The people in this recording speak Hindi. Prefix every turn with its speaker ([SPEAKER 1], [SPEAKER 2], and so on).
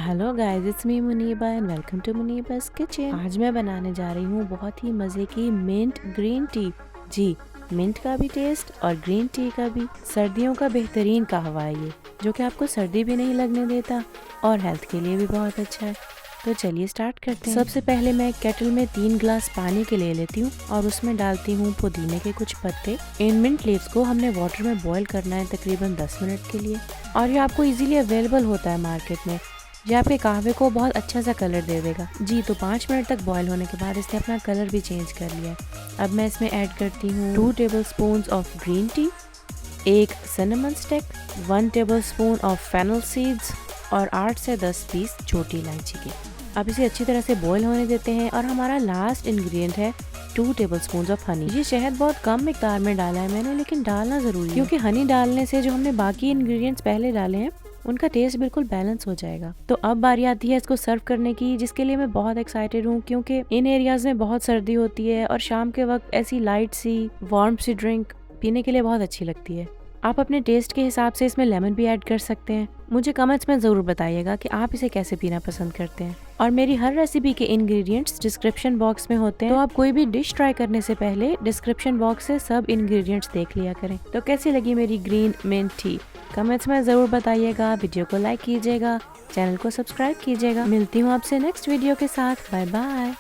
[SPEAKER 1] Hello guys, it's me Muniba and welcome to Muniba's kitchen. आज मैं बनाने जा रही हूँ बहुत ही मज़े की मिंट ग्रीन टी। जी, मिंट का भी टेस्ट और ग्रीन टी का भी। सर्दियों का बेहतरीन कहवा है ये, जो कि आपको सर्दी भी नहीं लगने देता और हेल्थ के लिए भी बहुत अच्छा है। तो चलिए स्टार्ट करते हैं। सबसे पहले मैं केटल में 3 ग्लास पानी के ले लेती हूँ और उसमें डालती हूँ पुदीने के कुछ पत्ते। इन मिंट लीव्स को हमने वाटर में बॉईल करना है तकरीबन 10 मिनट के लिए, और ये आपको इजीली अवेलेबल होता है मार्केट में। ये आपके कहवे को बहुत अच्छा सा कलर दे देगा। जी, तो 5 मिनट तक बॉईल होने के बाद इसने अपना कलर भी चेंज कर लिया है। अब मैं इसमें ऐड करती हूँ 2 tablespoon of green tea, 1 cinnamon stick, 1 tablespoon of fennel seeds और 8 से 10 पीस छोटी इलायची के। अब इसे अच्छी तरह से बॉईल होने देते हैं और हमारा लास्ट इंग्रेडिएंट है 2 टेबलस्पून ऑफ हनी। ये शहद बहुत कम मिकदार में डाला है मैंने, लेकिन डालना जरूरी है क्योंकि हनी डालने से जो हमने बाकी इंग्रेडिएंट्स पहले डाले हैं उनका टेस्ट बिल्कुल बैलेंस हो जाएगा। तो अब बारी आती है इसको सर्व करने की, जिसके लिए मैं बहुत एक्साइटेड हूँ क्योंकि इन एरियाज में बहुत सर्दी होती है और शाम के वक्त ऐसी लाइट सी वार्म सी ड्रिंक पीने के लिए बहुत अच्छी लगती है। आप अपने टेस्ट के हिसाब से इसमें लेमन भी ऐड कर सकते हैं। मुझे कमेंट्स में ज़रूर बताइएगा कि आप इसे कैसे पीना पसंद करते हैं। और मेरी हर रेसिपी के इंग्रेडिएंट्स डिस्क्रिप्शन बॉक्स में होते हैं, तो आप कोई भी डिश ट्राई करने से पहले डिस्क्रिप्शन बॉक्स से सब इंग्रेडिएंट्स देख लिया करें। तो कैसी लगी मेरी ग्रीन मिंट टी, कमेंट्स में ज़रूर बताइएगा। वीडियो को लाइक कीजिएगा, चैनल को सब्सक्राइब कीजिएगा। मिलती हूँ आपसे नेक्स्ट वीडियो के साथ। Bye bye.